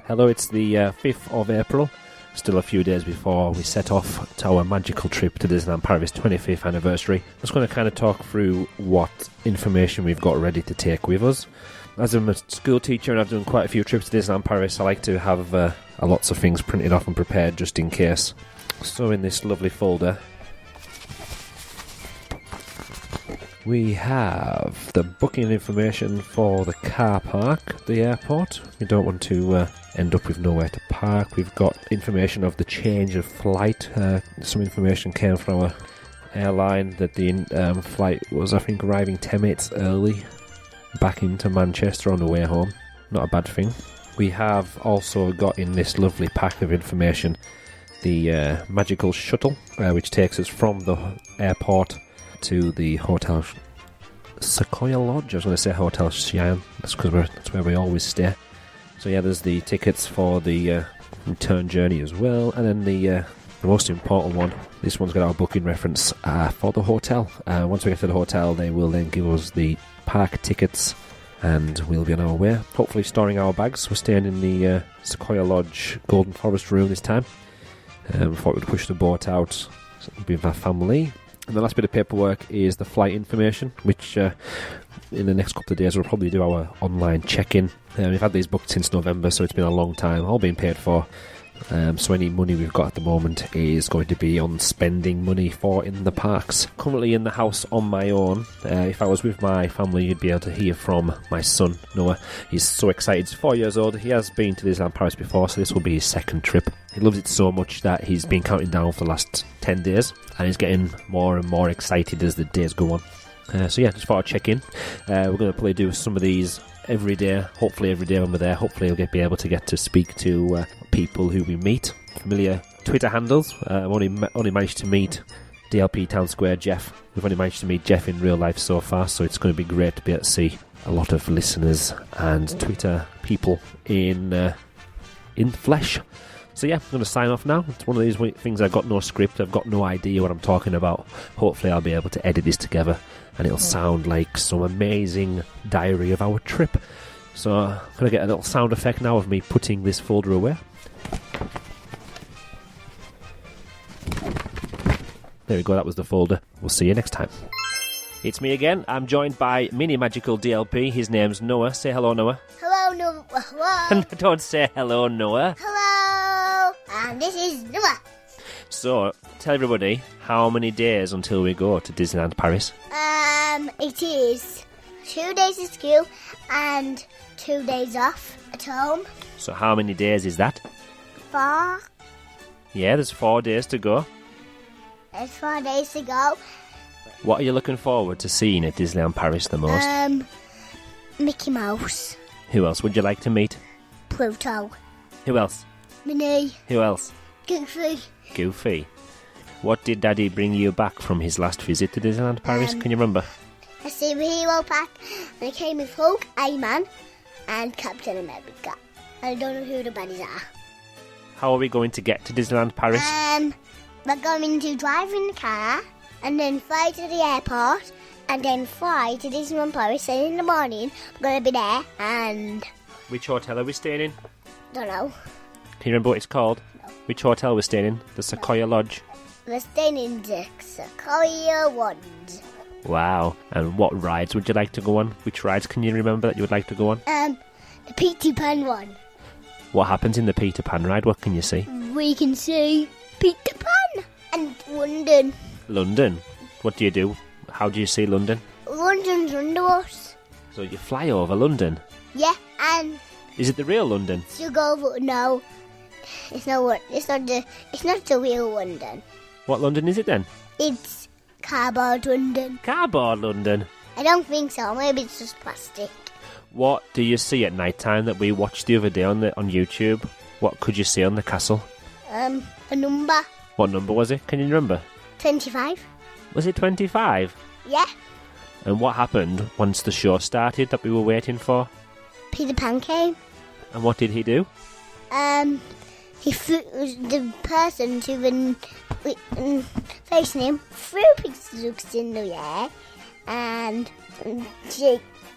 Hello, it's the 5th of April. Still a few days before we set off to our magical trip to Disneyland Paris 25th anniversary. I'm just going to kind of talk through what information we've got ready to take with us. As I'm a school teacher and I've done quite a few trips to Disneyland Paris, I like to have lots of things printed off and prepared just in case. So in this lovely folder, we have the booking information for the car park, the airport. We don't want to end up with nowhere to park. We've got information of the change of flight. Some information came from our airline that the flight was, I think, arriving 10 minutes early back into Manchester on the way home. Not a bad thing. We have also got in this lovely pack of information the magical shuttle, which takes us from the airport to the Hotel Sequoia Lodge. I was going to say Hotel Cheyenne. That's because that's where we always stay. So yeah, there's the tickets for the return journey as well, and then the most important one. This one's got our booking reference for the hotel. Once we get to the hotel, they will then give us the park tickets, and we'll be on our way. Hopefully, storing our bags. We're staying in the Sequoia Lodge Golden Forest room this time. Thought we'd push the boat out with our family. And the last bit of paperwork is the flight information, which in the next couple of days we'll probably do our online check-in. We've had these booked since November, so it's been a long time, all being paid for. So any money we've got at the moment is going to be on spending money for in the parks. Currently in the house on my own. If I was with my family, you'd be able to hear from my son, Noah. He's so excited. He's 4 years old. He has been to Disneyland Paris before, so this will be his second trip. He loves it so much that he's been counting down for the last 10 days, and he's getting more and more excited as the days go on. So yeah, just thought I'd check in. We're going to probably do some of these every day, hopefully every day when we're there. Hopefully we'll be able to get to speak to people who we meet, familiar Twitter handles. I've only managed to meet DLP Town Square Jeff. We've only managed to meet Jeff in real life so far, so it's going to be great to be able to see a lot of listeners and Twitter people in flesh. So yeah, I'm going to sign off now. It's one of these things. I've got no script, I've got no idea what I'm talking about. Hopefully I'll be able to edit this together and it'll sound like some amazing diary of our trip. So I'm going to get a little sound effect now of me putting this folder away. There we go, that was the folder. We'll see you next time. It's me again. I'm joined by Mini Magical DLP. His name's Noah. Say hello, Noah. Hello, Noah. Hello. Don't say hello, Noah. Hello. And this is Noah. So, tell everybody how many days until we go to Disneyland Paris. It is 2 days at school and 2 days off at home. So how many days is that? 4. Yeah, there's 4 days to go. There's 4 days to go. What are you looking forward to seeing at Disneyland Paris the most? Mickey Mouse. Who else would you like to meet? Pluto. Who else? Minnie. Who else? Goofy. Goofy. What did Daddy bring you back from his last visit to Disneyland Paris? Can you remember? A superhero pack, and it came with Hulk, Iron Man, and Captain America. I don't know who the baddies are. How are we going to get to Disneyland Paris? We're going to drive in the car, and then fly to the airport, and then fly to Disneyland Paris, and in the morning, we're going to be there, and... Which hotel are we staying in? Don't know. Can you remember what it's called? No. Which hotel we're staying in? The Sequoia Lodge? We're staying in the Sequoia Lodge. Wow. And what rides would you like to go on? Which rides can you remember that you would like to go on? The Peter Pan one. What happens in the Peter Pan ride? What can you see? We can see Peter Pan and London. London? What do you do? How do you see London? London's under us. So you fly over London? Yeah, and... Is it the real London? You go over... No. It's not the real London. What London is it then? It's cardboard London. Cardboard London? I don't think so. Maybe it's just plastic. What do you see at night time that we watched the other day on YouTube? What could you see on the castle? A number. What number was it? Can you remember? 25. Was it 25? Yeah. And what happened once the show started that we were waiting for? Peter Pan came. And what did he do? He threw the person to the facing him threw pizza in the air, and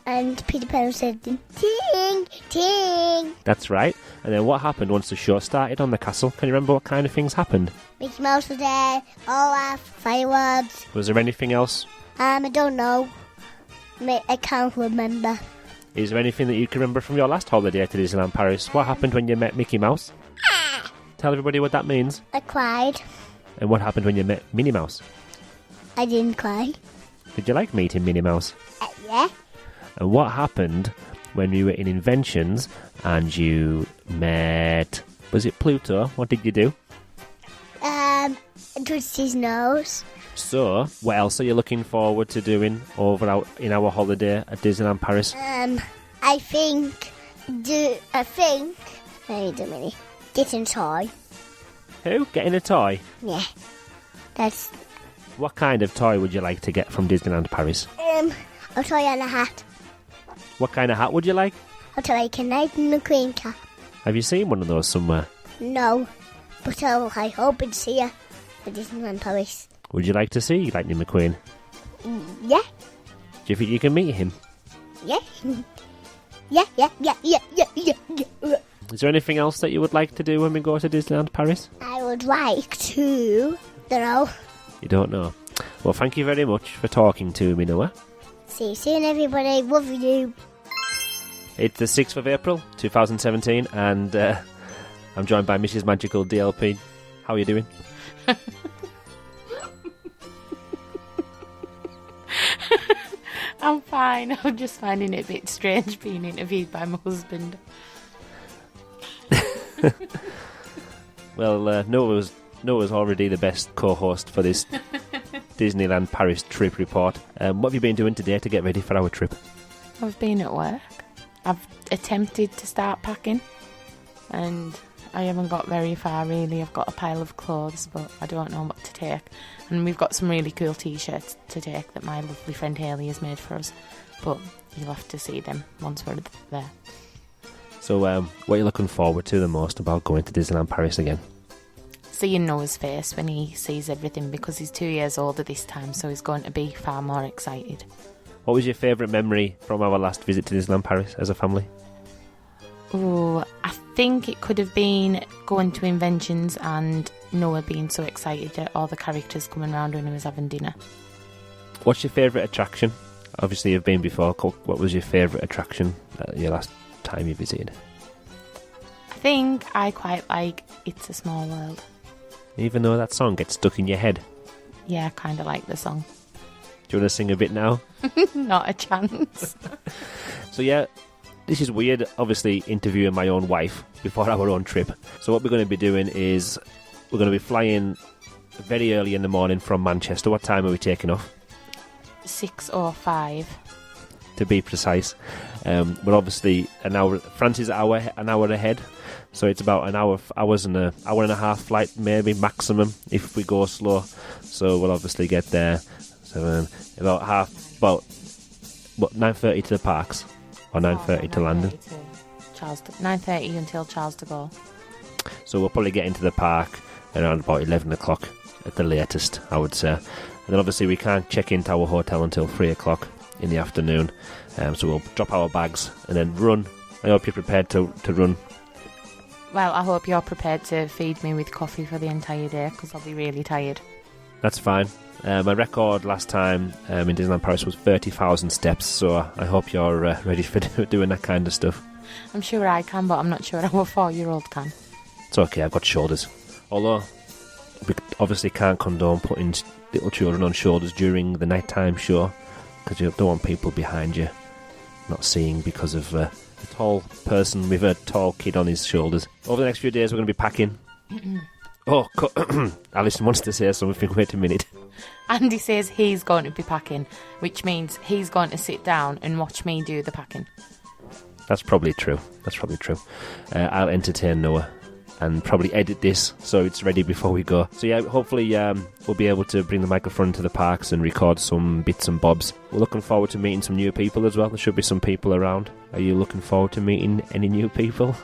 And Peter Pan said, ting, ting. That's right. And then what happened once the show started on the castle? Can you remember what kind of things happened? Mickey Mouse was there, Olaf, fireworks. Was there anything else? I don't know. I can't remember. Is there anything that you can remember from your last holiday to Disneyland Paris? What happened when you met Mickey Mouse? Tell everybody what that means. I cried. And what happened when you met Minnie Mouse? I didn't cry. Did you like meeting Minnie Mouse? Yeah. And what happened when you were in Inventions and you met... Was it Pluto? What did you do? I twitched his nose. So, what else are you looking forward to doing in our holiday at Disneyland Paris? I think... Wait a minute. Getting a toy. Who? Getting a toy? Yeah. That's... What kind of toy would you like to get from Disneyland Paris? A toy and a hat. What kind of hat would you like? I'd like a Lightning McQueen cap. Have you seen one of those somewhere? No, but I hope it's here at Disneyland Paris. Would you like to see Lightning McQueen? Yeah. Do you think you can meet him? Yeah. Yeah. Is there anything else that you would like to do when we go to Disneyland Paris? I would like to... Don't know. You don't know? Well, thank you very much for talking to me, Noah. See you soon, everybody. Love you. It's the 6th of April, 2017, and I'm joined by Mrs. Magical DLP. How are you doing? I'm fine. I'm just finding it a bit strange being interviewed by my husband. Well, Noah's already the best co-host for this Disneyland Paris trip report. What have you been doing today to get ready for our trip? I've been at work. I've attempted to start packing and I haven't got very far really. I've got a pile of clothes but I don't know what to take. And we've got some really cool t-shirts to take that my lovely friend Hayley has made for us. But you'll have to see them once we're there. So what are you looking forward to the most about going to Disneyland Paris again? Seeing Noah's face when he sees everything because he's 2 years older this time, so he's going to be far more excited. What was your favourite memory from our last visit to Disneyland Paris as a family? Oh, I think it could have been going to Inventions and Noah being so excited at all the characters coming around when he was having dinner. What's your favourite attraction? Obviously you've been before. What was your favourite attraction your last time you visited? I think I quite like It's a Small World. Even though that song gets stuck in your head? Yeah, I kind of like the song. Do you want to sing a bit now? Not a chance. So yeah, this is weird, obviously interviewing my own wife before our own trip. So what we're going to be doing is we're going to be flying very early in the morning from Manchester. What time are we taking off? 6:05. To be precise. We're obviously an hour. France is an hour ahead, so it's about an hour and a half flight, maybe maximum if we go slow. So we'll obviously get there. So about 9:30 to the parks, or 9:30 to London. 9:30 until Charles de Gaulle. So we'll probably get into the park around about 11 o'clock at the latest, I would say. And then obviously we can't check into our hotel until 3 o'clock in the afternoon. So we'll drop our bags and then run. I hope you're prepared to run. Well, I hope you're prepared to feed me with coffee for the entire day because I'll be really tired. That's fine. My record last time in Disneyland Paris was 30,000 steps, so I hope you're ready for doing that kind of stuff. I'm sure I can, but I'm not sure how a 4-year-old can. It's okay, I've got shoulders. Although, we obviously can't condone putting little children on shoulders during the nighttime show, because you don't want people behind you not seeing because of a tall person with a tall kid on his shoulders. Over the next few days we're going to be packing. Oh, Alison wants to say something. Wait a minute. Andy says he's going to be packing, which means he's going to sit down and watch me do the packing. That's probably true. I'll entertain Noah and probably edit this so it's ready before we go. So yeah, hopefully we'll be able to bring the microphone to the parks and record some bits and bobs. We're looking forward to meeting some new people as well. There should be some people around. Are you looking forward to meeting any new people?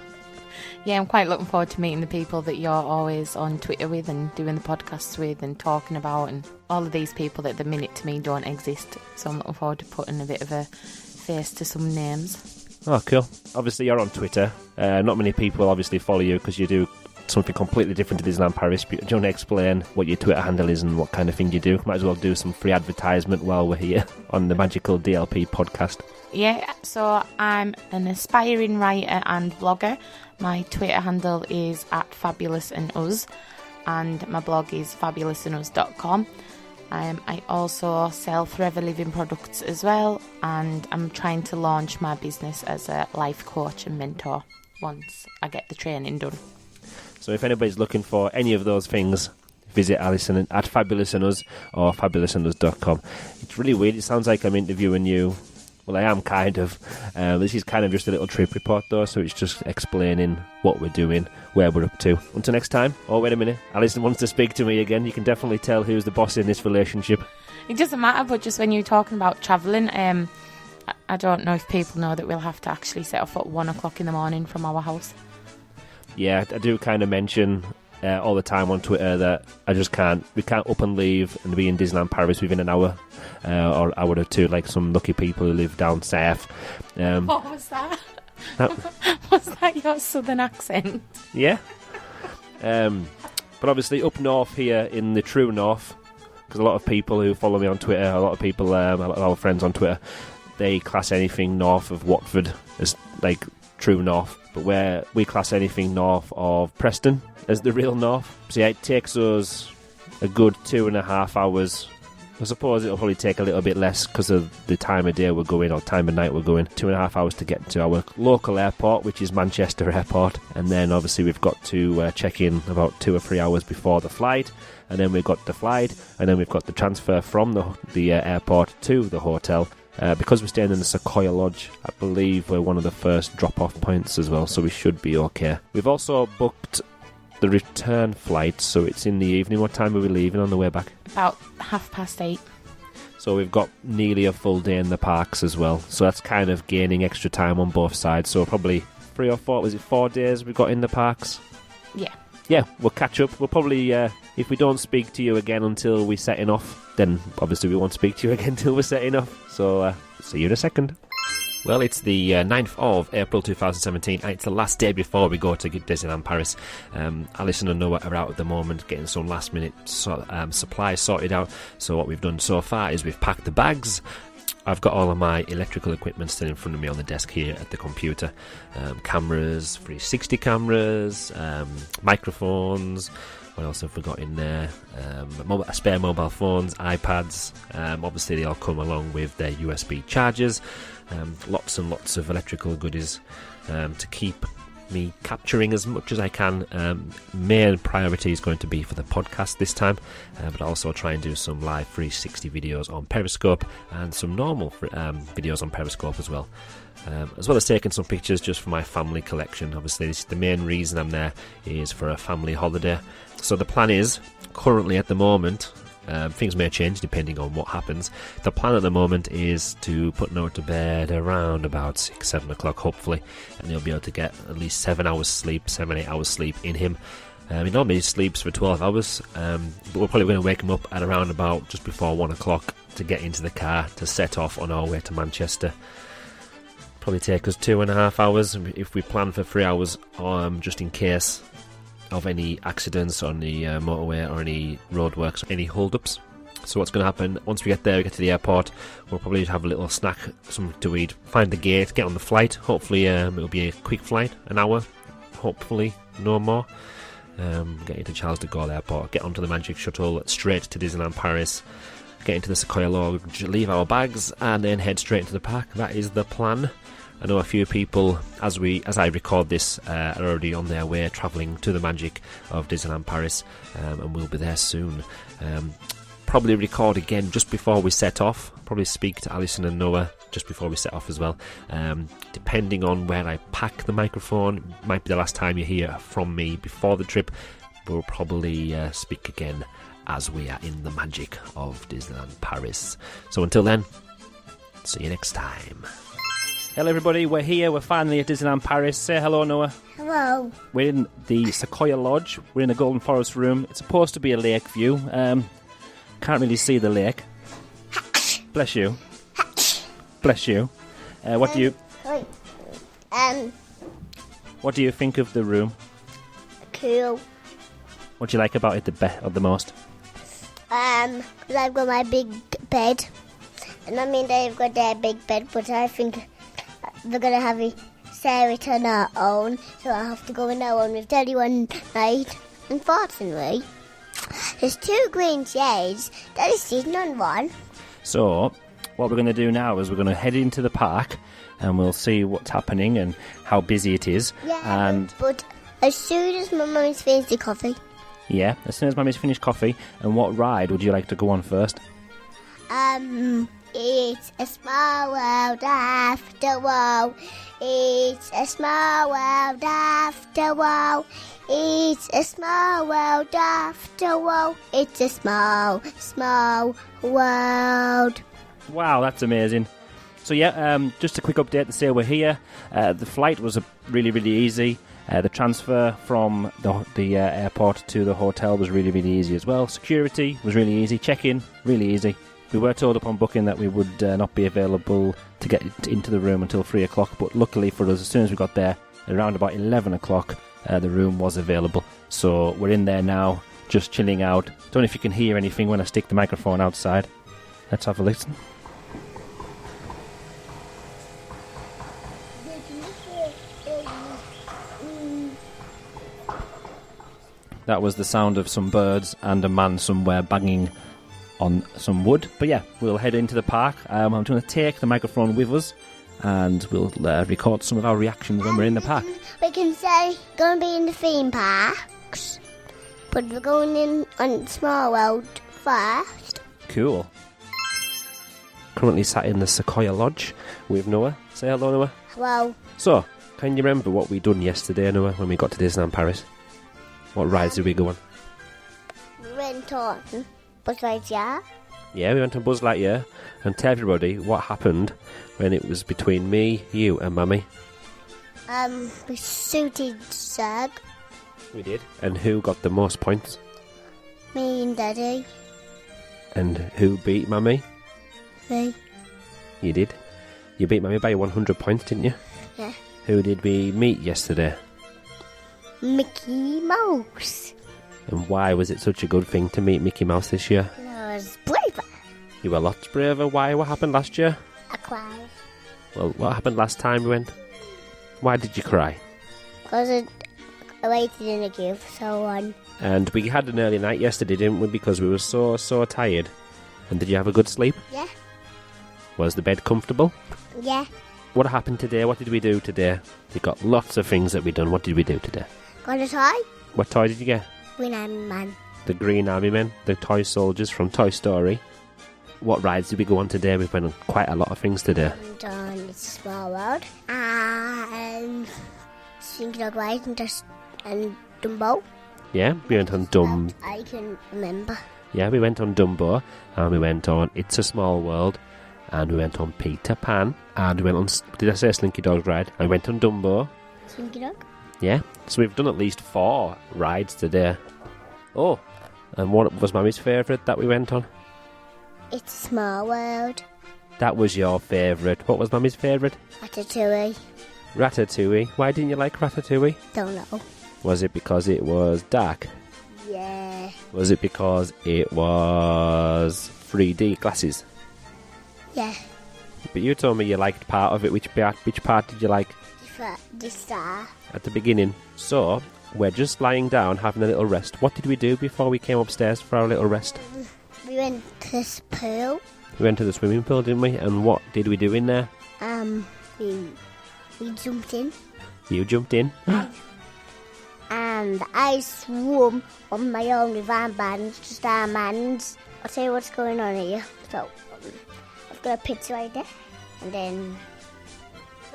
Yeah, I'm quite looking forward to meeting the people that you're always on Twitter with and doing the podcasts with and talking about, and all of these people that at the minute to me don't exist. So I'm looking forward to putting a bit of a face to some names. Oh, cool. Obviously, you're on Twitter. Not many people obviously follow you because you do something completely different to Disneyland Paris. But do you want to explain what your Twitter handle is and what kind of thing you do? Might as well do some free advertisement while we're here on the Magical DLP podcast. Yeah, so I'm an aspiring writer and blogger. My Twitter handle is @fabulousandus, and my blog is fabulousandus.com. I also sell Forever Living products as well, and I'm trying to launch my business as a life coach and mentor once I get the training done. So if anybody's looking for any of those things, visit Alison at fabulousandus or fabulousandus.com. It's really weird. It sounds like I'm interviewing you. Well, I am kind of. This is kind of just a little trip report, though, so it's just explaining what we're doing, where we're up to. Until next time. Oh, wait a minute. Alison wants to speak to me again. You can definitely tell who's the boss in this relationship. It doesn't matter, but just when you're talking about travelling, I don't know if people know that we'll have to actually set off at 1 o'clock in the morning from our house. Yeah, I do kind of mention all the time on Twitter that we can't up and leave and be in Disneyland Paris within an hour or hour or two, like some lucky people who live down south. What was that? Was that your southern accent? Yeah. But obviously up north here in the true north, because a lot of people who follow me on Twitter, a lot of people, a lot of our friends on Twitter, they class anything north of Watford as like true north, but where we class anything north of Preston as the real north. So yeah, it takes us a good 2.5 hours. I suppose it'll probably take a little bit less because of the time of day we're going or time of night we're going. 2.5 hours to get to our local airport, which is Manchester Airport, and then obviously we've got to check in about 2 or 3 hours before the flight, and then we've got the flight, and then we've got the transfer from the airport to the hotel. Because we're staying in the Sequoia Lodge, I believe we're one of the first drop-off points as well, so we should be okay. We've also booked the return flight, so it's in the evening. What time are we leaving on the way back? About 8:30. So we've got nearly a full day in the parks as well, so that's kind of gaining extra time on both sides. So probably 3 or 4, was it 4 days we've got in the parks? Yeah, we'll catch up. We'll probably, if we don't speak to you again until we're setting off, then obviously we won't speak to you again until we're setting off. So, see you in a second. Well, it's the 9th of April 2017, and it's the last day before we go to Disneyland Paris. Alison and Noah are out at the moment, getting some last-minute supplies sorted out. So what we've done so far is we've packed the bags. I've got all of my electrical equipment still in front of me on the desk here at the computer. Cameras, 360 cameras, microphones. What else have we got in there? Spare mobile phones, iPads. Obviously, they all come along with their USB chargers. Lots and lots of electrical goodies to keep me capturing as much as I can. Main priority is going to be for the podcast this time, but also try and do some live 360 videos on Periscope and some normal videos on Periscope as well. As well as taking some pictures just for my family collection. Obviously, this is the main reason I'm there is for a family holiday. So the plan is, currently at the moment, things may change depending on what happens. The plan at the moment is to put Noah to bed around about 6-7 o'clock, hopefully, and he'll be able to get at least 7-8 hours sleep in him. He normally sleeps for 12 hours, but we're probably going to wake him up at around about just before 1 o'clock to get into the car to set off on our way to Manchester. Probably take us 2.5 hours if we plan for 3 hours, just in case of any accidents on the motorway or any roadworks or any hold-ups. So what's going to happen, once we get there, we get to the airport, we'll probably have a little snack, something to eat, find the gate, get on the flight. Hopefully it'll be a quick flight, an hour, hopefully, no more. Get into Charles de Gaulle Airport, get onto the Magic Shuttle, straight to Disneyland Paris, get into the Sequoia Lodge, leave our bags, and then head straight into the park. That is the plan. I know a few people, as I record this, are already on their way travelling to the magic of Disneyland Paris, and we'll be there soon. Probably record again just before we set off. Probably speak to Alison and Noah just before we set off as well. Depending on where I pack the microphone, it might be the last time you hear from me before the trip. We'll probably speak again as we are in the magic of Disneyland Paris. So until then, see you next time. Hello everybody, we're here, we're finally at Disneyland Paris. Say hello, Noah. Hello. We're in the Sequoia Lodge, we're in the Golden Forest room. It's supposed to be a lake view. Can't really see the lake. Bless you. Bless you. What do you Wait. What do you think of the room? Cool. What do you like about it the most? 'Cause I've got my big bed. And Mummy and Dad have got their big bed, but I think we're going to have Sarah on our own. So I'll have to go in our own with Daddy one night. Unfortunately, there's 2 green chairs. Daddy's sitting on one. So, what we're going to do now is we're going to head into the park and we'll see what's happening and how busy it is. Yeah, And but as soon as my mummy's finished the coffee, yeah, as soon as Mummy's finished coffee, and what ride would you like to go on first? it's a small world after all. It's a small world after all. It's a small world after all. It's a small, small world. Wow, that's amazing. So yeah, just a quick update to say we're here. The flight was really, really easy. The transfer from the airport to the hotel was really, really easy as well. Security was really easy. Check-in, really easy. We were told upon booking that we would not be available to get into the room until 3 o'clock, but luckily for us, as soon as we got there, around about 11 o'clock, the room was available. So we're in there now, just chilling out. Don't know if you can hear anything when I stick the microphone outside. Let's have a listen. That was the sound of some birds and a man somewhere banging on some wood. But yeah, we'll head into the park. I'm going to take the microphone with us and we'll record some of our reactions when we're in the park. We can say going to be in the theme parks, but we're going in on Small World first. Cool. Currently sat in the Sequoia Lodge with Noah. Say hello, Noah. Hello. So, can you remember what we done yesterday, Noah, when we got to Disneyland Paris? What rides did we go on? We went on Buzz Lightyear. Yeah, we went on Buzz Lightyear. And tell everybody what happened when it was between me, you and Mummy. We suited Zug, We did. And who got the most points? me and Daddy. And who beat Mummy? Me. You did. You beat Mummy by 100 points, didn't you? Yeah. Who did we meet yesterday? Mickey Mouse. And why was it such a good thing to meet Mickey Mouse this year? I was braver. You were lots braver. Why? What happened last year? I cried. Well, what happened last time we went? Why did you cry? Because I waited in a queue for so long. And we had an early night yesterday, didn't we? Because we were so tired. And did you have a good sleep? Yeah. Was the bed comfortable? Yeah. What happened today? What did we do today? We got lots of things that we done. What did we do today? Got a toy? What toy did you get? Green Iron Man. The Green Army Men, the toy soldiers from Toy Story. What rides did we go on today? We've been on quite a lot of things today. And on It's a Small World. And Slinky Dog Ride and Dumbo. Yeah, we went on I can remember. Yeah, we went on Dumbo, and we went on It's a Small World, and we went on Peter Pan, and we went on, did I say Slinky Dog Ride? I went on Dumbo. Slinky Dog? Yeah, so we've done at least 4 rides today. Oh, and what was Mummy's favourite that we went on? It's a Small World. That was your favourite. What was Mummy's favourite? Ratatouille. Ratatouille. Why didn't you like Ratatouille? Don't know. Was it because it was dark? Yeah. Was it because it was 3D glasses? Yeah. But you told me you liked part of it. Which part did you like? The star. At the beginning. So, we're just lying down having a little rest. What did we do before we came upstairs for our little rest? We went to this pool. We went to the swimming pool, didn't we? And what did we do in there? We jumped in. You jumped in. And I swum on my own with armbands, just armbands. I'll tell you what's going on here. So, I've got a pizza right there. And then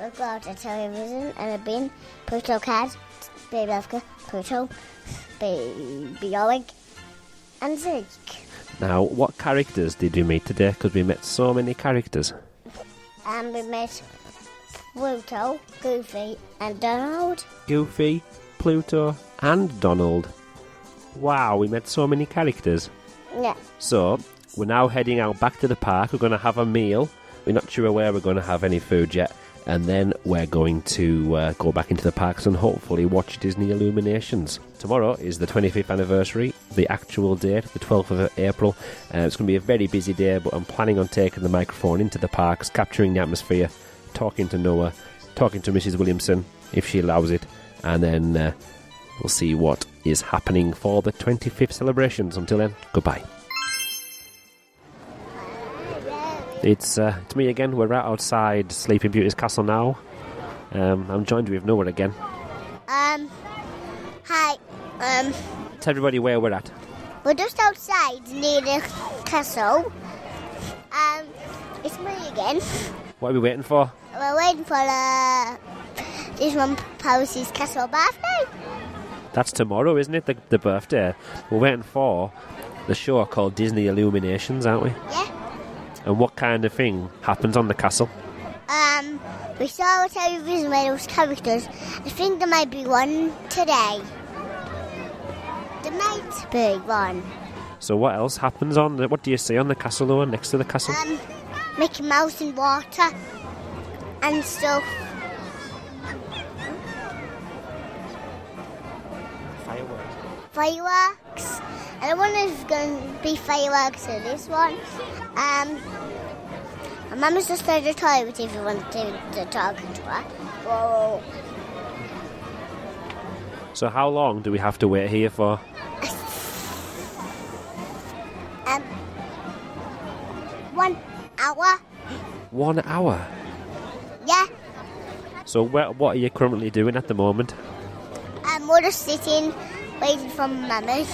I've got a television and a bin, Pluto card, baby Africa, Pluto, baby Oleg, and Zeke. Now, what characters did we meet today? Because we met so many characters. And we met Pluto, Goofy, and Donald. Goofy, Pluto, and Donald. Wow, we met so many characters. Yeah. So, we're now heading out back to the park. We're going to have a meal. We're not sure where we're going to have any food yet. and then we're going to go back into the parks and hopefully watch Disney Illuminations. Tomorrow is the 25th anniversary, the actual date, the 12th of April. It's going to be a very busy day, but I'm planning on taking the microphone into the parks, capturing the atmosphere, talking to Noah, talking to Mrs. Williamson, if she allows it, and then we'll see what is happening for the 25th celebrations. Until then, goodbye. It's me again. We're right outside Sleeping Beauty's castle now. I'm joined with Noah again. Hi. Tell everybody where we're at. We're just outside near the castle. It's me again. What are we waiting for? We're waiting for Disneyland Paris's castle birthday. That's tomorrow, isn't it? The birthday. We're waiting for the show called Disney Illuminations, aren't we? Yeah. And what kind of thing happens on the castle? We saw a television where there was characters. I think there might be one today. There might be one. So what else happens on the... What do you see on the castle, though, next to the castle? Mickey Mouse in water and stuff. Fireworks. And I wonder if there's going to be fireworks in this one. My mum just at the toilet if you want to talk to her. Whoa. So how long do we have to wait here for? 1 hour. 1 hour? Yeah. So what are you currently doing at the moment? We're just sitting, waiting for Mummy.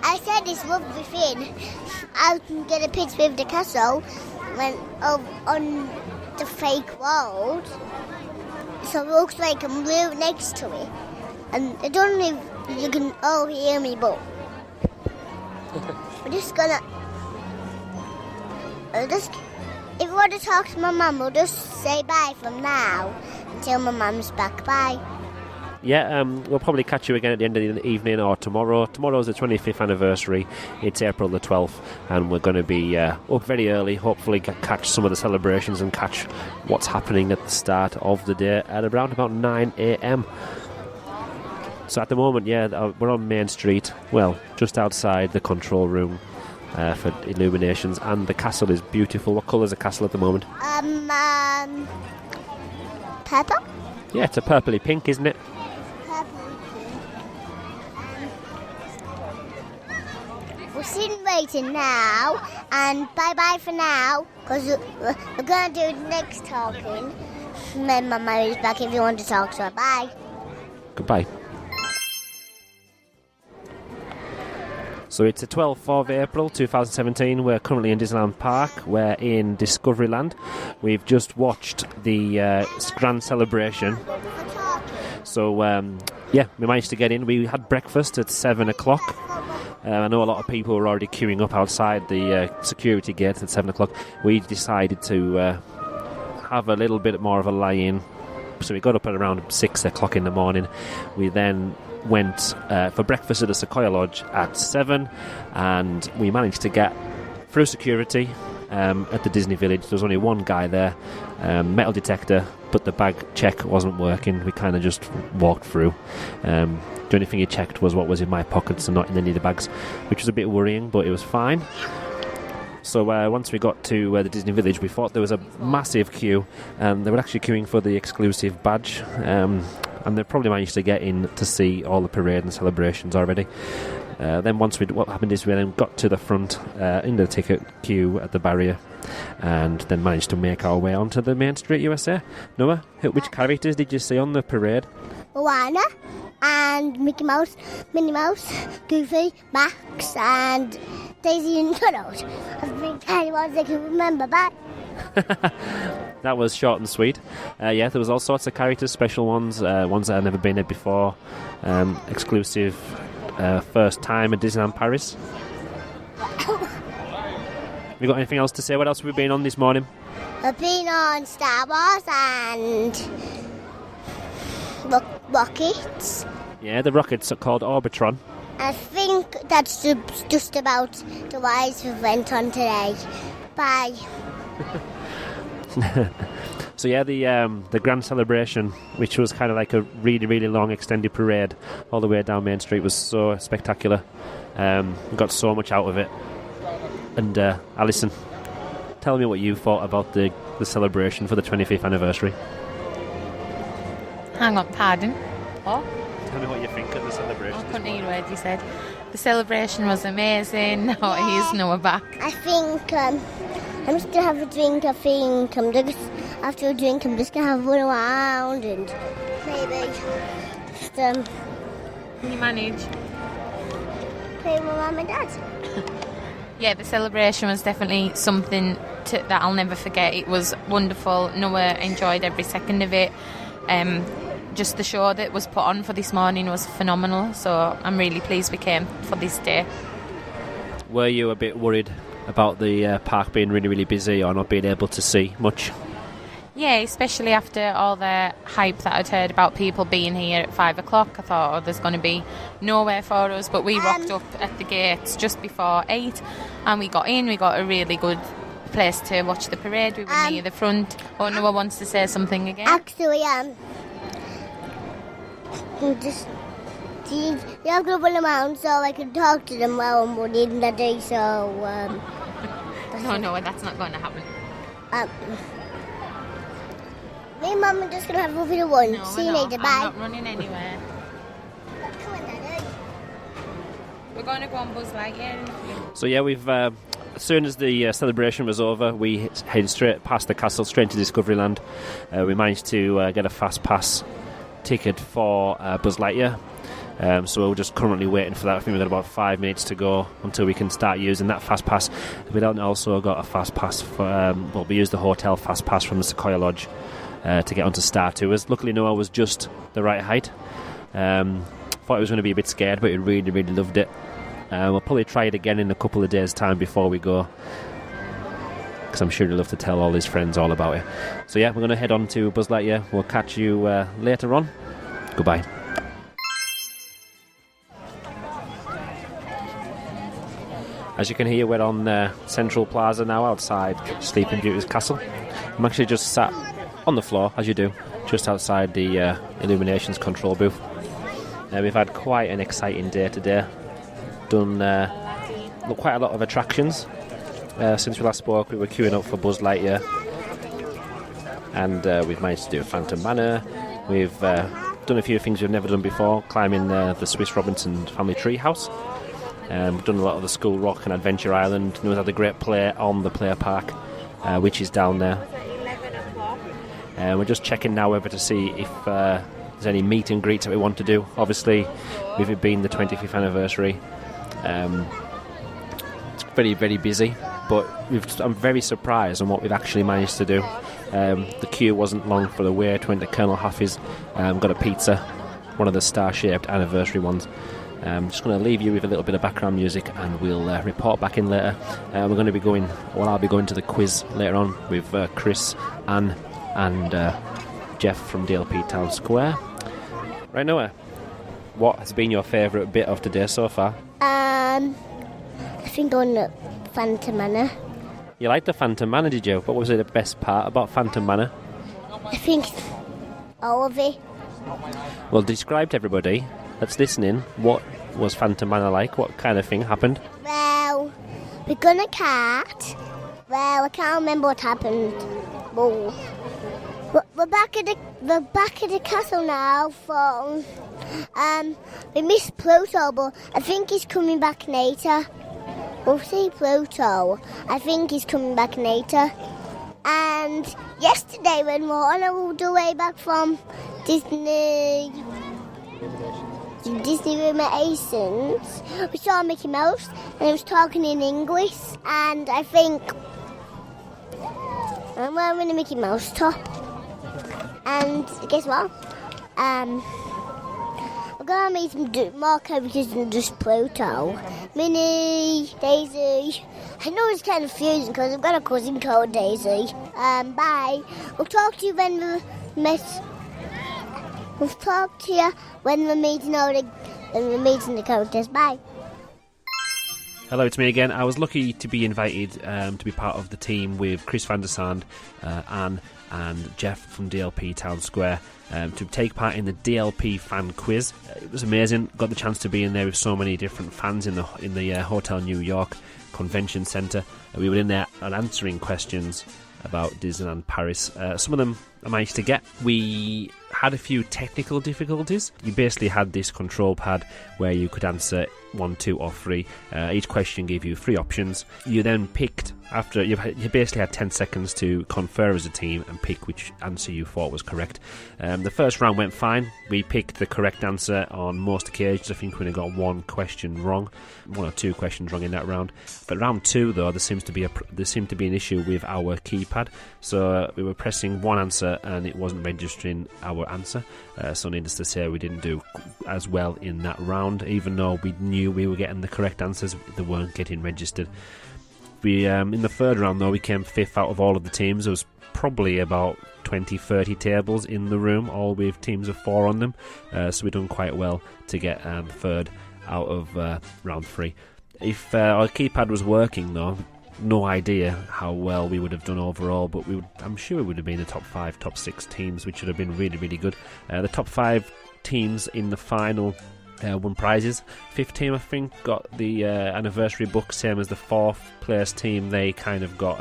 I said this lovely thing. I can get a picture of the castle when on the fake world. So it looks like I'm right next to it. And I don't know if you can all hear me, but we're just gonna... if you want to talk to my mum, we'll just say bye from now until my mum's back. Bye. Yeah, we'll probably catch you again at the end of the evening or tomorrow. Tomorrow's the 25th anniversary. It's April the 12th, and we're going to be up very early, hopefully catch some of the celebrations and catch what's happening at the start of the day at around about 9 a.m. So at the moment, yeah, we're on Main Street, well, just outside the control room for Illuminations, and the castle is beautiful. What colour is the castle at the moment? Purple? Yeah, it's a purpley pink, isn't it? We're sitting waiting now, and bye-bye for now, because we're going to do the next talking. And then my mum is back if you want to talk to her. Bye. Goodbye. So it's the 12th of April 2017. We're currently in Disneyland Park. We're in Discoveryland. We've just watched the grand celebration. So, yeah, we managed to get in. We had breakfast at 7 o'clock. I know a lot of people were already queuing up outside the security gate at 7 o'clock. We decided to have a little bit more of a lie-in. So we got up at around 6 o'clock in the morning. We then went for breakfast at the Sequoia Lodge at 7, and we managed to get through security at the Disney Village. There was only one guy there, metal detector, but the bag check wasn't working. We kind of just walked through. The only thing he checked was what was in my pockets and not in any of the bags, which was a bit worrying, but it was fine. So once we got to the Disney Village, we thought there was a massive queue, and they were actually queuing for the exclusive badge, and they probably managed to get in to see all the parade and celebrations already. Then what happened is we then got to the front in the ticket queue at the barrier, and then managed to make our way onto the Main Street USA. Noah, which characters did you see on the parade? Moana and Mickey Mouse, Minnie Mouse, Goofy, Max, and Daisy and Donald. I think tiny ones I can remember back. That was short and sweet. Yeah, there was all sorts of characters, special ones, ones that had never been here before, exclusive, first time at Disneyland Paris. Have you got anything else to say? What else have we been on this morning? I've been on Star Wars and rockets. Yeah, the rockets are called Orbitron. I think that's just about the rides we went on today. Bye. So yeah, the grand celebration, which was kind of like a really, really long extended parade all the way down Main Street, was so spectacular. We got so much out of it. And Alison, tell me what you thought about the celebration for the 25th anniversary. Hang on, pardon? What? Tell me what you think of the celebration. I couldn't hear a word you said. The celebration was amazing. Now here's Noah back. I think I'm just going to have a drink. I think after a drink I'm just going to have a run around and maybe just Can you manage? play with my mum and dad. Yeah, the celebration was definitely something that I'll never forget. It was wonderful. Noah enjoyed every second of it. Just the show that was put on for this morning was phenomenal, so I'm really pleased we came for this day. Were you a bit worried about the park being really, really busy or not being able to see much? Yeah, especially after all the hype that I'd heard about people being here at 5 o'clock. I thought, there's going to be nowhere for us, but we rocked up at the gates just before 8 and we got in. We got a really good place to watch the parade. We were near the front. Noah wants to say something again. Actually, just you have to run around so I can talk to them while I'm running that day. So No, that's not going to happen. Me and Mum are just gonna have a bit of one. No, See you later. Bye. I'm not running anywhere. Come on, Daddy. We're going to go on Buzz Lightyear in a few. So yeah, we've as soon as the celebration was over, we headed straight past the castle, straight to Discoveryland. We managed to get a fast pass ticket for Buzz Lightyear. So we're just currently waiting for that. I think we've got about 5 minutes to go until we can start using that fast pass. We then also got a fast pass for we used the hotel fast pass from the Sequoia Lodge to get onto Star Tours. Luckily Noah was just the right height. Thought he was going to be a bit scared, but he really, really loved it. We'll probably try it again in a couple of days' time before we go, because I'm sure he'll love to tell all his friends all about it. So yeah, we're going to head on to Buzz Lightyear. We'll catch you later on. Goodbye. As you can hear, we're on Central Plaza now, outside Sleeping Beauty's castle. I'm actually just sat on the floor, as you do, just outside the illuminations control booth. We've had quite an exciting day today. Done quite a lot of attractions. Since we last spoke, we were queuing up for Buzz Lightyear, and we've managed to do Phantom Manor. We've done a few things we've never done before, climbing the Swiss Robinson family tree house. We've done a lot of the School Rock and Adventure Island. We've had a great play on the Player Park, which is down there. We're just checking now over to see if there's any meet and greets that we want to do. Obviously, with it being the 25th anniversary, it's very, very busy, but I'm very surprised on what we've actually managed to do. The queue wasn't long for the wait. Went to Colonel Haffy's, got a pizza, one of the star-shaped anniversary ones. I'm just going to leave you with a little bit of background music, and we'll report back in later. I'll be going to the quiz later on with Chris, Anne and Jeff from DLP Town Square. Right, Noah, what has been your favourite bit of today so far? I think on the Phantom Manor. You liked the Phantom Manor, did you? What was the best part about Phantom Manor? I think all of it. Well, describe to everybody that's listening, what was Phantom Manor like? What kind of thing happened? Well, we're gonna cart. Well, I can't remember what happened. Well, we're back at the castle now. For we missed Pluto, but I think he's coming back later. We'll see Pluto. I think he's coming back later. And yesterday, when we were on our way back from Disney room at Ason's, we saw Mickey Mouse, and he was talking in English. And I think I'm wearing a Mickey Mouse top. And guess what? We're going to meet some more characters than just Pluto. Minnie, Daisy. I know it's kind of confusing because I've got a cousin called Daisy. Bye. We'll talk to you when We'll talk to you when we're meeting the characters. Bye. Hello, it's me again. I was lucky to be invited to be part of the team with Chris van der Sand, Anne and Jeff from DLP Town Square to take part in the DLP fan quiz. It was amazing. Got the chance to be in there with so many different fans in the Hotel New York Convention Centre. We were in there and answering questions about Disneyland Paris. Some of them I managed to get. We had a few technical difficulties. You basically had this control pad where you could answer 1, 2 or 3. Each question gave you 3 options. You then picked, after you basically had 10 seconds to confer as a team and pick which answer you thought was correct. The first round went fine. We picked the correct answer on most occasions. I think we only got 1 question wrong, 1 or 2 questions wrong in that round. But round 2 though, there seemed to be an issue with our keypad. So we were pressing one answer and it wasn't registering our answer. So needless to say, we didn't do as well in that round. Even though we knew we were getting the correct answers, they weren't getting registered. We in the third round though, we came 5th out of all of the teams. There was probably about 20-30 tables in the room, all with teams of 4 on them. So we've done quite well to get 3rd out of round 3. If our keypad was working though, no idea how well we would have done overall, but I'm sure we would have been the top 5, top 6 teams, which would have been really, really good. The top 5 teams in the final won prizes. 5th team, I think, got the anniversary book, same as the 4th place team. They kind of got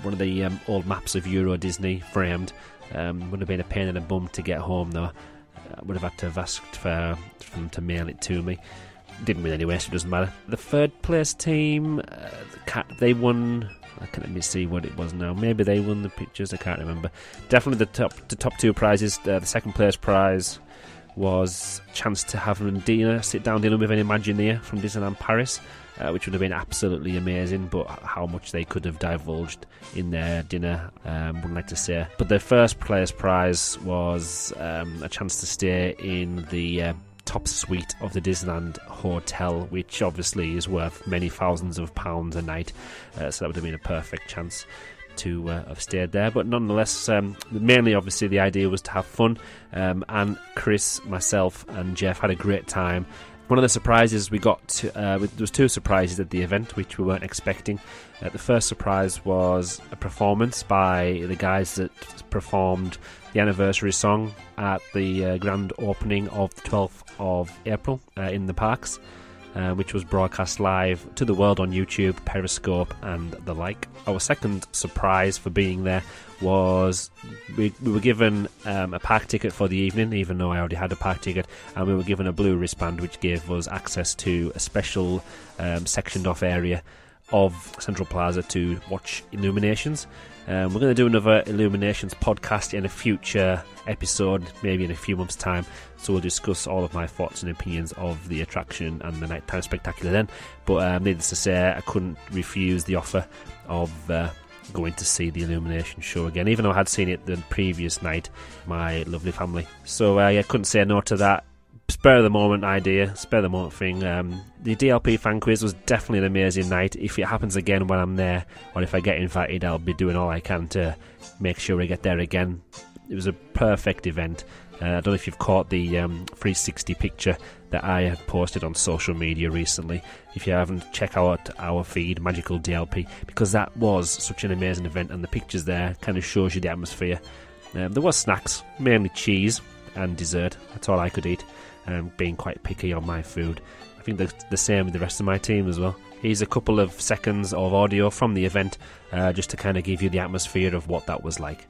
one of the old maps of Euro Disney framed. Would have been a pain in the bum to get home though. I would have had to have asked for them to mail it to me. Didn't win anyway, so it doesn't matter. The 3rd place team, they won. Let me see what it was now. Maybe they won the pictures. I can't remember. Definitely the top 2 prizes. The 2nd place prize was a chance to have a sit down dinner with an Imagineer from Disneyland Paris, which would have been absolutely amazing. But how much they could have divulged in their dinner, wouldn't like to say. But the 1st place prize was a chance to stay in the top suite of the Disneyland Hotel, which obviously is worth many thousands of pounds a night, so that would have been a perfect chance to have stayed there. But nonetheless, mainly obviously the idea was to have fun, and Chris, myself and Jeff had a great time. One of the surprises we got, there was 2 surprises at the event which we weren't expecting. The first surprise was a performance by the guys that performed the anniversary song at the grand opening of the 12th of April in the parks, which was broadcast live to the world on YouTube, Periscope and the like. Our second surprise for being there was we were given a park ticket for the evening, even though I already had a park ticket, and we were given a blue wristband which gave us access to a special sectioned off area of Central Plaza to watch illuminations. We're going to do another Illuminations podcast in a future episode, maybe in a few months' time, so we'll discuss all of my thoughts and opinions of the attraction and the nighttime spectacular then. But needless to say, I couldn't refuse the offer of going to see the Illumination show again, even though I had seen it the previous night, my lovely family. So I couldn't say no to that. Spur of the moment thing. The DLP fan quiz was definitely an amazing night. If it happens again when I'm there, or if I get invited, I'll be doing all I can to make sure we get there again. It was a perfect event. I don't know if you've caught the 360 picture that I had posted on social media recently. If you haven't, check out our feed, Magical DLP, because that was such an amazing event, and the pictures there kind of shows you the atmosphere. There was snacks, mainly cheese and dessert. That's all I could eat, being quite picky on my food. I think the same with the rest of my team as well. Here's a couple of seconds of audio from the event, just to kind of give you the atmosphere of what that was like.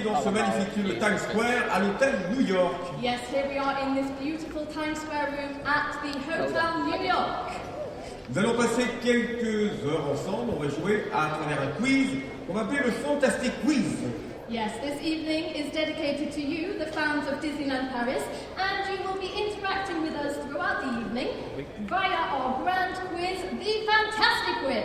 Dans ce magnifique Times Square à l'hôtel New York. Yes, here we are in this beautiful Times Square room at the Hotel New York. Nous allons passer quelques heures ensemble. On va jouer à travers un quiz qu'on va appeler le Fantastic Quiz. Yes, this evening is dedicated to you, the fans of Disneyland Paris, and you will be interacting with us throughout the evening via our grand quiz, the Fantastic Quiz.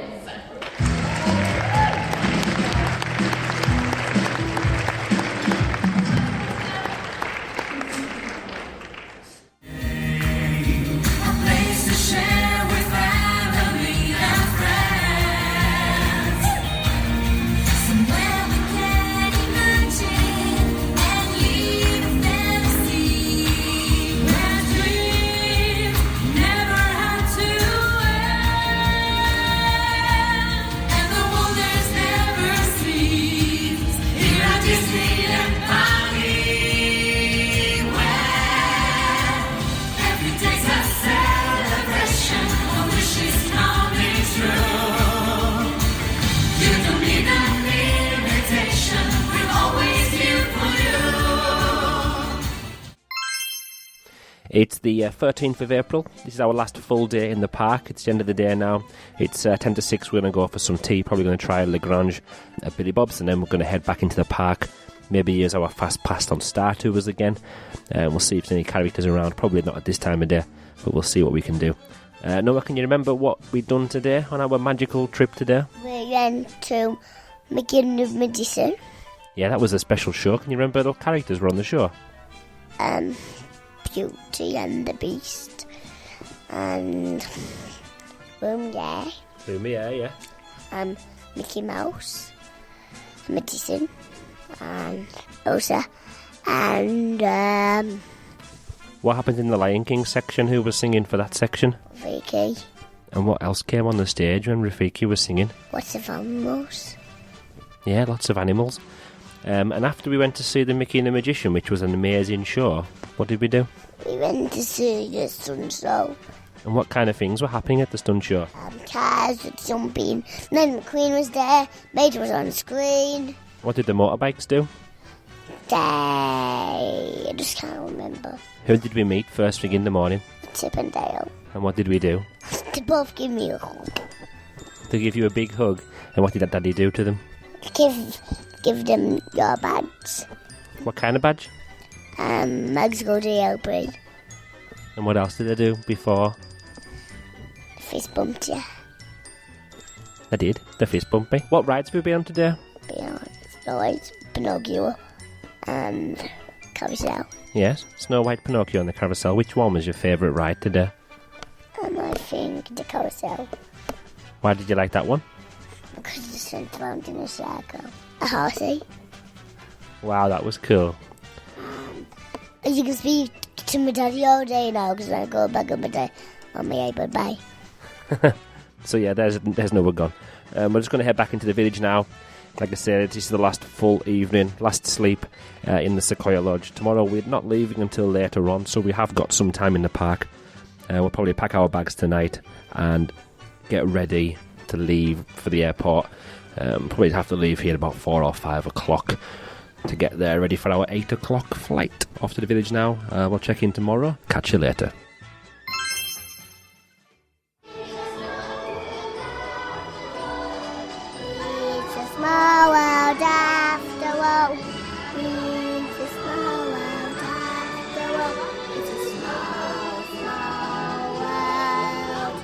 It's the 13th of April. This is our last full day in the park. It's the end of the day now. It's 10 to 6. We're going to go for some tea. Probably going to try Lagrange at Billy Bob's, and then we're going to head back into the park. Maybe use our fast pass on Star Tours again. We'll see if there's any characters around. Probably not at this time of day, but we'll see what we can do. Noah, can you remember what we've done today on our magical trip today? We went to Beginning of Medicine. Yeah, that was a special show. Can you remember the characters were on the show? Beauty and the Beast. And Lumiere. Lumiere, yeah. Mickey Mouse. Medicine. And Elsa. And what happened in the Lion King section? Who was singing for that section? Vicky. And what else came on the stage when Rafiki was singing? Lots of animals. Yeah, lots of animals. And after we went to see The Mickey and the Magician, which was an amazing show, what did we do? We went to see the stunt show. And what kind of things were happening at the stunt show? Cars were jumping. And then the Queen was there. Major was on screen. What did the motorbikes do? I just can't remember. Who did we meet first thing in the morning? Chip and Dale. And what did we do? They both give me a hug. They give you a big hug. And what did that daddy do to them? Give them your badge. What kind of badge? Mexico DLP. And what else did they do before? Fist bumped you. They did. The fist bump me. What rides will we be on today? Beyond Snow White, Pinocchio, and Carousel. Yes, Snow White, Pinocchio and the Carousel. Which one was your favourite ride today? I think the Carousel. Why did you like that one? Because you just went around in a circle. A horsey. Wow, that was cool. You can speak to my daddy all day now because I go back on my day on my iPad. Bye. So yeah, there's Noah gone. We're just going to head back into the village now. Like I said, this is the last full evening, last sleep in the Sequoia Lodge. Tomorrow we're not leaving until later on, so we have got some time in the park. We'll probably pack our bags tonight and get ready to leave for the airport. Probably have to leave here about 4 or 5 o'clock to get there ready for our 8 o'clock flight. Off to the village now. We'll check in tomorrow. Catch you later. It's a small world after all. It's a small world after all. It's a small, small world.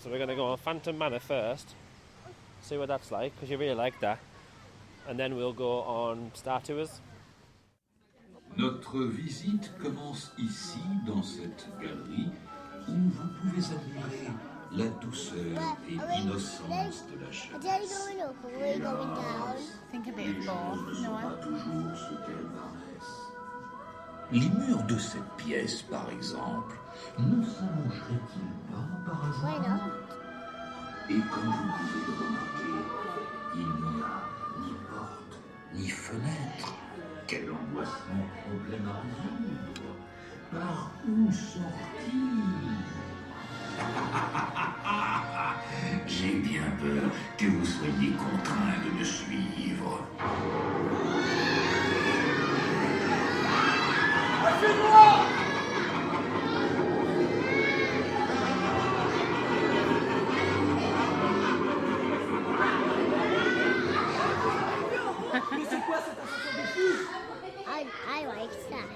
So we're going to go on Phantom Manor first. See what that's like, because you really like that. And then we'll go on Star Tours. Notre visite commence ici, dans cette galerie, où vous pouvez admirer la douceur et l'innocence de la Are they jeunesse. going up or are we going down? Think a bit Les more. choses ne sont No, pas toujours ce qu'elles paraissent. Les murs de cette pièce, par exemple, ne s'allongeraient-ils pas par Why hasard? not? Et comme vous pouvez le remarquer, il n'y a ni porte, ni fenêtre. Quel angoissant problème à résoudre. Par où sortir? J'ai bien peur que vous soyez contraint de me suivre. I like that.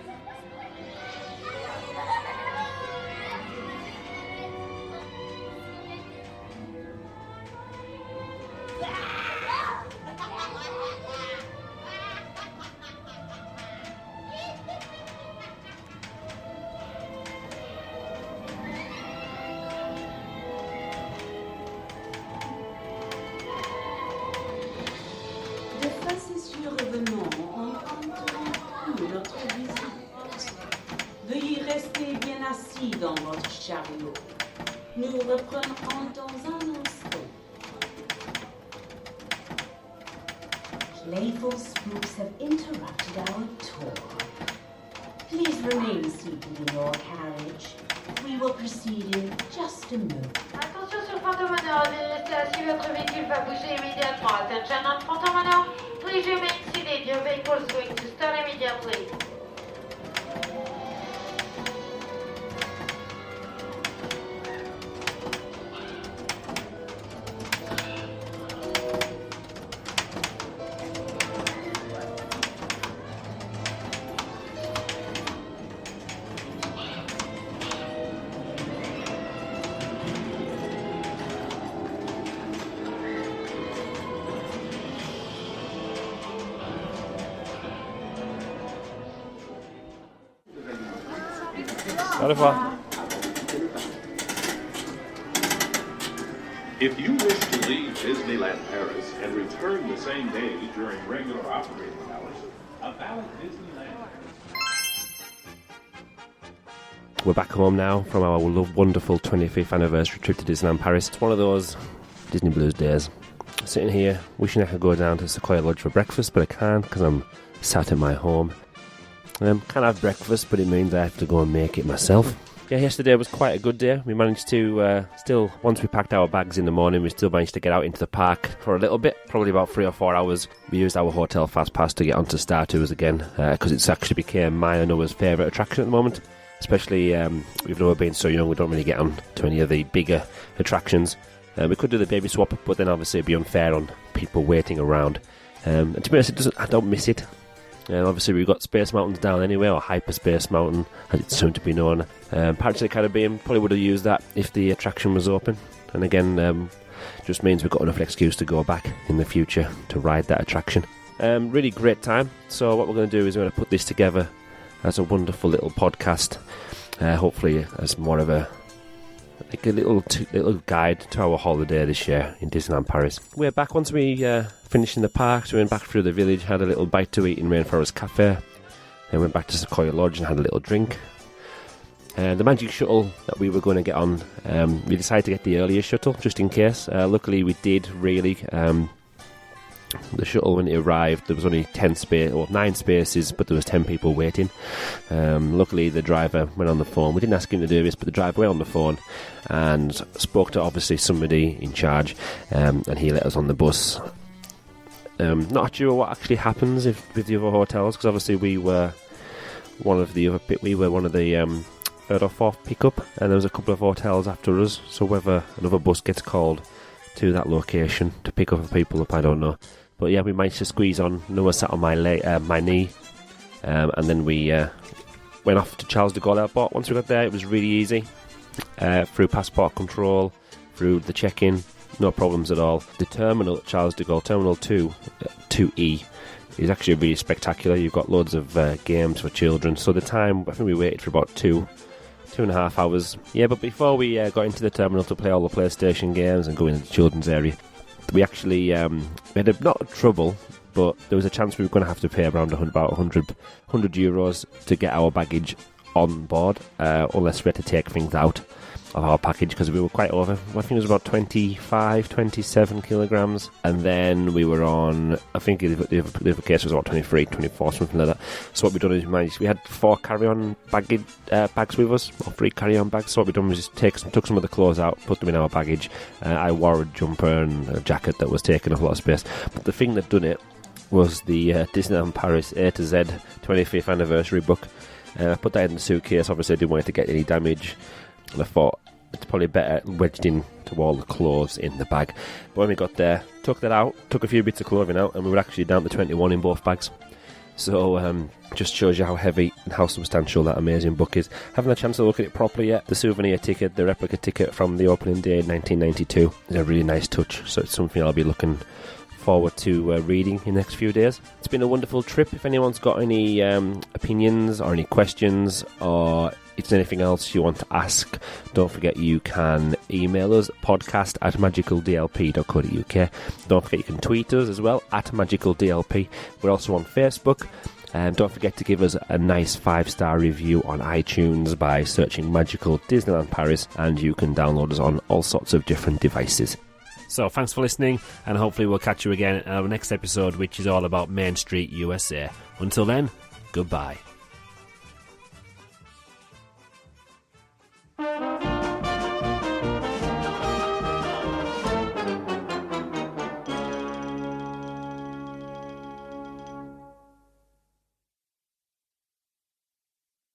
De facétieux revenants ont interrompu notre visite. Veuillez rester bien assis dans votre chariot. Nous reprenons dans un instant. Playful spooks have interrupted our tour. Please remain seated in your carriage. We will proceed in just a moment. Attention sur Phantom Manor, restez assis, votre véhicule va bouger immédiatement. Attention on Phantom Manor, please remain seated proceed. Your vehicle is going to start immediately. Au revoir. If you wish to leave Disneyland Paris and return the same day during regular operating hours, a valid Disneyland. We're back home now from our wonderful 25th anniversary trip to Disneyland Paris. It's one of those Disney Blues days. Sitting here, wishing I could go down to Sequoia Lodge for breakfast, but I can't because I'm sat at my home. Can't have breakfast, but it means I have to go and make it myself. Yeah, yesterday was quite a good day. We managed to once we packed our bags in the morning, we still managed to get out into the park for a little bit, probably about 3 or 4 hours. We used our hotel fast pass to get onto Star Tours again, because it's actually became my and Noah's favourite attraction at the moment. Especially with Noah being so young, we don't really get on to any of the bigger attractions. We could do the baby swap, but then obviously it'd be unfair on people waiting around. And to be honest, I don't miss it. Obviously we've got Space Mountains down anyway, or Hyperspace Mountain as it's soon to be known. Pirates of the Caribbean, probably would have used that if the attraction was open, and again just means we've got enough excuse to go back in the future to ride that attraction. Really great time. So what we're going to do is we're going to put this together as a wonderful little podcast, hopefully as more of a little guide to our holiday this year in Disneyland Paris. We're back once we finished in the park, so we went back through the village, had a little bite to eat in Rainforest Cafe, then went back to Sequoia Lodge and had a little drink. The magic shuttle that we were going to get on, we decided to get the earlier shuttle just in case. Luckily we did really. The shuttle, when it arrived, there was only 9 spaces, but there was 10 people waiting. Luckily the driver went on the phone. We didn't ask him to do this, but the driver went on the phone and spoke to obviously somebody in charge, and he let us on the bus. Not sure what actually happens with the other hotels, because obviously we were one of the third or fourth pickup, and there was a couple of hotels after us, so whether another bus gets called to that location to pick other people up, I don't know. But yeah, we managed to squeeze on. Noah sat on my knee, and then we went off to Charles de Gaulle Airport. Once we got there, it was really easy. Through passport control, through the check-in, no problems at all. The terminal at Charles de Gaulle, Terminal 2E, is actually really spectacular. You've got loads of games for children. So the time, I think we waited for about 2.5 hours. Yeah, but before we got into the terminal to play all the PlayStation games and go into the children's area, we actually we had not trouble, but there was a chance we were going to have to pay around about 100 euros to get our baggage on board, unless we had to take things out of our package, because we were quite over. I think it was about 27 kilograms, and then we were on, I think the other case was about 23, 24, something like that. So what we done is we had 4 carry-on bags with us, or 3 carry-on bags. So what we done was just took some of the clothes out, put them in our baggage. I wore a jumper and a jacket that was taking up a lot of space. But the thing that done it was the Disneyland Paris A to Z 25th anniversary book. I put that in the suitcase. Obviously I didn't want it to get any damage, and I thought it's probably better wedged in to all the clothes in the bag. But when we got there, took that out, took a few bits of clothing out, and we were actually down to 21 in both bags. So just shows you how heavy and how substantial that amazing book is. Haven't had a chance to look at it properly yet. The souvenir ticket, the replica ticket from the opening day in 1992 is a really nice touch, so it's something I'll be looking forward to reading in the next few days. It's been a wonderful trip. If anyone's got any opinions or any questions, or if there's anything else you want to ask, don't forget you can email us, podcast@magicaldlp.co.uk. Don't forget you can tweet us as well, @magicaldlp. We're also on Facebook. Don't forget to give us a nice 5-star review on iTunes by searching Magical Disneyland Paris, and you can download us on all sorts of different devices. So thanks for listening, and hopefully we'll catch you again in our next episode, which is all about Main Street USA. Until then, goodbye.